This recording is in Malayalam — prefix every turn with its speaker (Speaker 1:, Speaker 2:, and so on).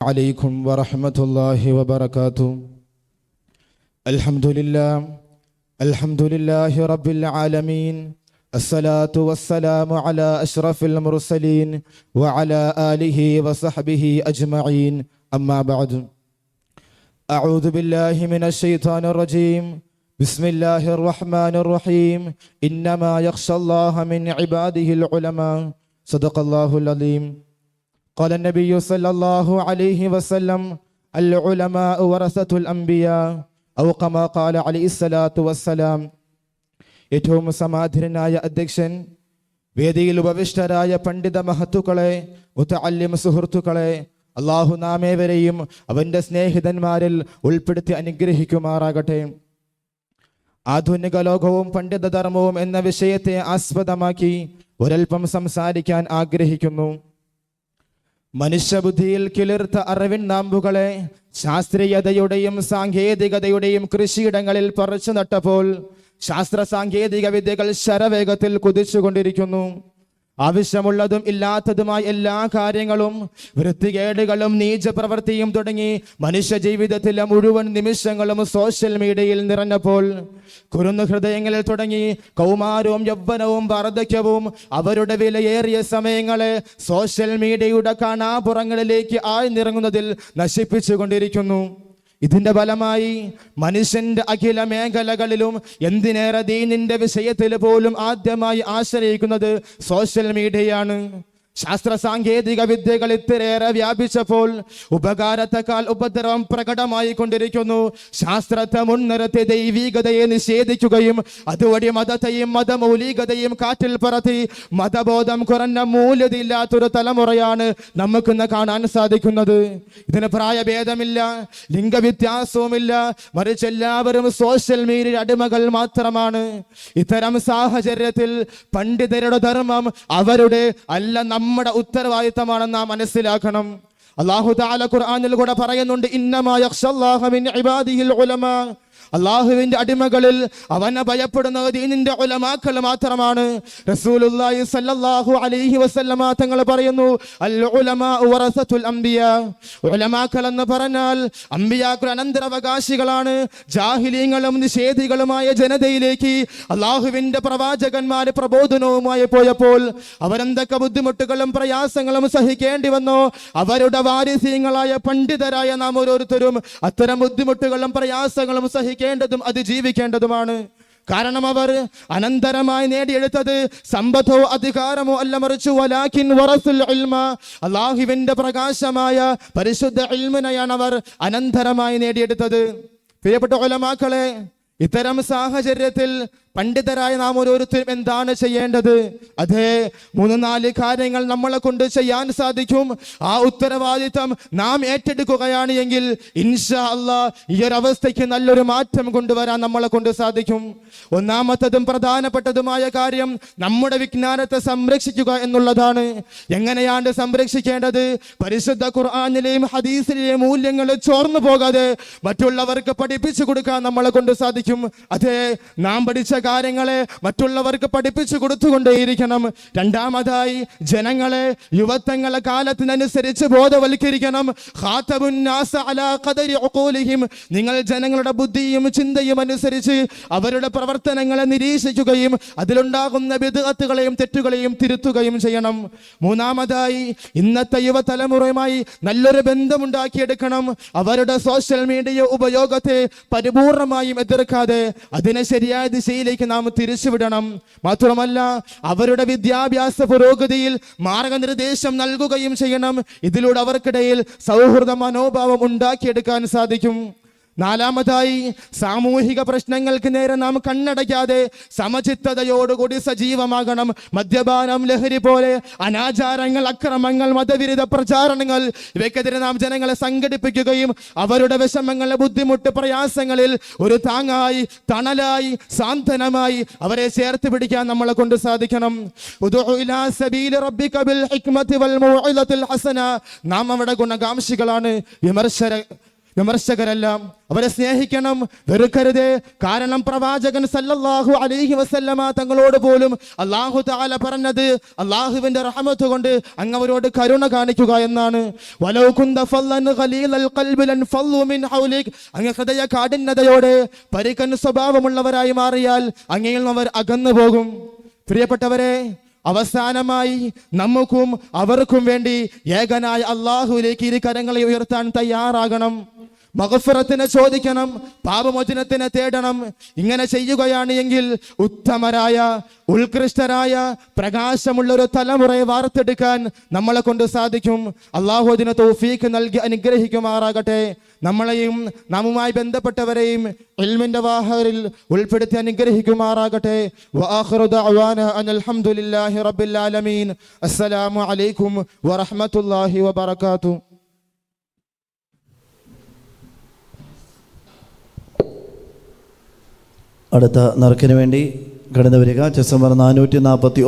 Speaker 1: عليكم ورحمة الله وبركاته. الحمد لله رب العالمين. الصلاة والسلام على أشرف المرسلين وعلى آله وصحبه أجمعين. أما بعد، أعوذ بالله من الشيطان الرجيم. بسم الله الرحمن الرحيم. إنما يخشى الله من عباده العلماء. صدق الله العظيم. قال النبي صلى الله عليه وسلم: العلماء ورثة الأنبياء. أو كما قال عليه الصلاة والسلام. ഏറ്റവും സമാധീരനായ അധ്യക്ഷൻ, വേദിയിൽ ഉപവിഷ്ടരായ പണ്ഡിത മഹത്തുക്കളെ, മുതഅല്ലിം സുഹൃത്തുക്കളെ, അള്ളാഹു നാമേവരെയും അവന്റെ സ്നേഹിതന്മാരിൽ ഉൾപ്പെടുത്തി അനുഗ്രഹിക്കുമാറാകട്ടെ. ആധുനിക ലോകവും പണ്ഡിതധർമ്മവും എന്ന വിഷയത്തെ ആസ്പദമാക്കി ഒരൽപ്പം സംസാരിക്കാൻ ആഗ്രഹിക്കുന്നു. മനുഷ്യബുദ്ധിയിൽ കിളിർത്ത അറിവിൻ നാമ്പുകളെ ശാസ്ത്രീയതയുടെയും സാങ്കേതികതയുടെയും കൃഷിയിടങ്ങളിൽ പറിച്ചു നട്ടപ്പോൾ ശാസ്ത്ര സാങ്കേതിക വിദ്യകൾ ശരവേഗത്തിൽ കുതിച്ചുകൊണ്ടിരിക്കുന്നു. ആവശ്യമുള്ളതും ഇല്ലാത്തതുമായ എല്ലാ കാര്യങ്ങളും, വൃത്തികേടുകളും നീചപ്രവൃത്തിയും തുടങ്ങി മനുഷ്യ ജീവിതത്തിലെ മുഴുവൻ നിമിഷങ്ങളും സോഷ്യൽ മീഡിയയിൽ നിറഞ്ഞപ്പോൾ കുരുന്നു ഹൃദയങ്ങളിൽ തുടങ്ങി കൗമാരവും യൗവനവും വാർദ്ധക്യവും അവരുടെ വിലയേറിയ സമയങ്ങളെ സോഷ്യൽ മീഡിയയുടെ കാണാപുറങ്ങളിലേക്ക് ആഴ്ന്നിറങ്ങുന്നതിൽ നശിപ്പിച്ചുകൊണ്ടിരിക്കുന്നു. ഇതിന്റെ ഫലമായി മനുഷ്യന്റെ അഖില മേഖലകളിലും, എന്തിനേറെ ദീനിന്റെ വിഷയത്തിൽ പോലും ആദ്യമായി ആശ്രയിക്കുന്നത് സോഷ്യൽ മീഡിയയാണ്. ശാസ്ത്ര സാങ്കേതിക വിദ്യകൾ ഇത്രയേറെ വ്യാപിച്ചപ്പോൾ ഉപകാരത്തെക്കാൾ ഉപദ്രവം പ്രകടമായി കൊണ്ടിരിക്കുന്നു. ശാസ്ത്രത്തെ മുൻനിർത്തി ദൈവികതയെ നിഷേധിക്കുകയും അതുവഴി മതത്തെയും മതമൗലികതയും കാറ്റിൽ പറത്തി മതബോധം കുറഞ്ഞ മൂല്യതയില്ലാത്തൊരു തലമുറയാണ് നമുക്കിന്ന് കാണാൻ സാധിക്കുന്നത്. ഇതിന് പ്രായഭേദമില്ല, ലിംഗവ്യത്യാസവുമില്ല, മറിച്ച് എല്ലാവരും സോഷ്യൽ മീഡിയ അടിമകൾ മാത്രമാണ്. ഇത്തരം സാഹചര്യത്തിൽ പണ്ഡിതരുടെ ധർമ്മം അവരുടെ അല്ല, നമ്മുടെ ഉത്തരവാദിത്തമാണെന്ന് നാം മനസ്സിലാക്കണം. അല്ലാഹു തആല ഖുർആനിൽ കൂടെ പറയുന്നുണ്ട്: ഇന്നമാ യഖ്ശല്ലാഹ മിൻ ഇബാദിഹിൽ ഉലമാ. അള്ളാഹുവിന്റെ അടിമകളിൽ അവനെ ഭയപ്പെടുന്നത് ദീനിന്റെ ഉലമാക്കൾ മാത്രമാണ്. റസൂലുള്ളാഹി സ്വല്ലല്ലാഹു അലൈഹി വസല്ലമ തങ്ങൾ പറയുന്നു: അൽ ഉലമാ വറസത്തുൽ അംബിയാ. ഉലമാക്കൾ എന്ന് പറഞ്ഞാൽ അംബിയാക്കളുടെ അനന്തരാവകാശികളാണ്. ജാഹിലീങ്ങളും നിഷേധികളുമായ ജനതയിലേക്ക് അള്ളാഹുവിന്റെ പ്രവാചകന്മാര് പ്രബോധനവുമായി പോയപ്പോൾ അവരെന്തൊക്കെ ബുദ്ധിമുട്ടുകളും പ്രയാസങ്ങളും സഹിക്കേണ്ടി വന്നോ, അവരുടെ വാരിസ്യങ്ങളായ പണ്ഡിതരായ നാം ഓരോരുത്തരും അത്തരം ബുദ്ധിമുട്ടുകളും പ്രയാസങ്ങളും സഹിക്കേണ്ടതും അതിജീവിക്കേണ്ടതുമാണ്. കാരണം അവർ അനന്തരമായി നേടിയെടുത്തത് സമ്പത്തോ അധികാരമോ അല്ല, മറിച്ച് വലാകിൻ വറസുൽ ഇൽമ, അല്ലാഹുവിന്റെ പ്രകാശമായ പരിശുദ്ധ ഇൽമിനെയാണ് അവർ അനന്തരമായി നേടിയെടുത്തത്. പ്രിയപ്പെട്ട ഉലമാക്കളെ, ഇത്തരം സാഹചര്യത്തിൽ പണ്ഡിതരായ നാം ഓരോരുത്തരും എന്താണ് ചെയ്യേണ്ടത്? അതെ, 3-4 കാര്യങ്ങൾ നമ്മളെ കൊണ്ട് ചെയ്യാൻ സാധിക്കും. ആ ഉത്തരവാദിത്തം നാം ഏറ്റെടുക്കുകയാണ് എങ്കിൽ ഇൻഷാ അല്ലാഹ് ഈ ഒരു അവസ്ഥയ്ക്ക് നല്ലൊരു മാറ്റം കൊണ്ടുവരാൻ നമ്മളെ കൊണ്ട് സാധിക്കും. ഒന്നാമത്തതും പ്രധാനപ്പെട്ടതുമായ കാര്യം നമ്മുടെ വിജ്ഞാനത്തെ സംരക്ഷിക്കുക എന്നുള്ളതാണ്. എങ്ങനെയാണ് സംരക്ഷിക്കേണ്ടത്? പരിശുദ്ധ ഖുർആനിലെയും ഹദീസിലെയും മൂല്യങ്ങൾ ചോർന്നു പോകാതെ മറ്റുള്ളവർക്ക് പഠിപ്പിച്ചു കൊടുക്കാൻ നമ്മളെ കൊണ്ട് സാധിക്കും. അതെ, നാം പഠിച്ച കാര്യങ്ങളെ മറ്റുള്ളവർക്ക് പഠിപ്പിച്ചു കൊടുത്തുകൊണ്ടേയിരിക്കണം. രണ്ടാമതായി ജനങ്ങളെ, യുവത്വങ്ങളെ കാലത്തിനനുസരിച്ച് ബോധവൽക്കരിക്കണം. ഖാതബുൻ നാസ അലാ ഖദരി ഉഖൂലിഹിം. നിങ്ങൾ ജനങ്ങളുടെ ബുദ്ധിയും ചിന്തയും അനുസരിച്ച് അവരുടെ പ്രവർത്തനങ്ങളെ നിരീക്ഷിക്കുകയും അതിലുണ്ടാകുന്ന ബിദ്അത്തുകളെയും തെറ്റുകളെയും തിരുത്തുകയും ചെയ്യണം. മൂന്നാമതായി ഇന്നത്തെ യുവതലമുറയുമായി നല്ലൊരു ബന്ധമുണ്ടാക്കിയെടുക്കണം. അവരുടെ സോഷ്യൽ മീഡിയ ഉപയോഗത്തെ പരിപൂർണമായും എതിർക്കാതെ അതിനെ ശരിയായ ദിശയിലേക്ക് നാം തിരിച്ചുവിടണം. മാത്രമല്ല അവരുടെ വിദ്യാഭ്യാസ പുരോഗതിയിൽ മാർഗനിർദ്ദേശം നൽകുകയും ചെയ്യണം. ഇതിലൂടെ അവർക്കിടയിൽ സൗഹൃദ മനോഭാവം ഉണ്ടാക്കിയെടുക്കാൻ സാധിക്കും. നാലാമതായി സാമൂഹിക പ്രശ്നങ്ങൾക്ക് നേരെ നാം കണ്ണടയ്ക്കാതെ സമചിത്തതയോടുകൂടി സജീവമാകണം. മദ്യപാനം, ലഹരി പോലെ അനാചാരങ്ങൾ, അക്രമങ്ങൾ, മതവിരുദ്ധ പ്രചാരണങ്ങൾ, ഇവയ്ക്കെതിരെ നാം ജനങ്ങളെ സംഘടിപ്പിക്കുകയും അവരുടെ വിഷമങ്ങളെ, ബുദ്ധിമുട്ട്, പ്രയാസങ്ങളിൽ ഒരു താങ്ങായി, തണലായി, സാന്ത്വനമായി അവരെ ചേർത്ത് പിടിക്കാൻ നമ്മളെ കൊണ്ട് സാധിക്കണം. നാം അവിടെ ഗുണകാംക്ഷികളാണ്, വിമർശകരെല്ലാം അവരെ സ്നേഹിക്കണം, വെറുക്കരുത്. കാരണം പ്രവാചകൻ സല്ലല്ലാഹു അലൈഹി വസല്ലമ തങ്ങളോട് പോലും അല്ലാഹു തആല പറഞ്ഞത് അല്ലാഹുവിന്റെ റഹ്മത്ത് കൊണ്ട് അങ്ങ് അവരോട് കരുണ കാണിക്കുക എന്നാണ്. വലൗ കുന്ത ഫല്ലൻ ഖലീലൽ ഖൽബി ലൻ ഫല്ലു മിൻ ഹൗലിക്, അങ്ങ് ഹൃദയ കാഠിന്യതയോടെ പരിക്കൻ സ്വഭാവമുള്ളവരായി മാറിയാൽ അങ്ങയിൽ നിന്ന് അവർ അകന്നു പോകും. പ്രിയപ്പെട്ടവരെ, അവസാനമായി നമുക്കും അവർക്കും വേണ്ടി ഏകനായ അല്ലാഹുവിലേക്ക് ഇരു കരങ്ങളെ ഉയർത്താൻ തയ്യാറാകണം. മഗ്ഫിറത്തിനെ ചോദിക്കണം, പാപമോചനത്തിനെ തേടണം. ഇങ്ങനെ ചെയ്യുകയാണ് എങ്കിൽ ഉത്തമരായ, ഉത്കൃഷ്ടരായ, പ്രകാശമുള്ള ഒരു തലമുറയെ വാർത്തെടുക്കാൻ നമ്മളെ കൊണ്ട് സാധിക്കും. അല്ലാഹു അതിന് തൗഫീഖ് നൽകി അനുഗ്രഹിക്കുമാറാകട്ടെ. നമ്മളെയും നമ്മുമായി ബന്ധപ്പെട്ടവരെയും ഇൽമിന്റെ വാഹരിൽ ഉൾപ്പെടുത്തി അനുഗ്രഹിക്കുമാറാകട്ടെ. വആഖിറു ദഅവാനാ അനിൽ ഹംദുലില്ലാഹി റബ്ബിൽ ആലമീൻ. അസ്സലാമു അലൈക്കും വറഹ്മത്തുള്ളാഹി വബറകാതുഹു.
Speaker 2: അടുത്ത നറുക്കിന് വേണ്ടി കടന്നു വരിക. Chess number 440.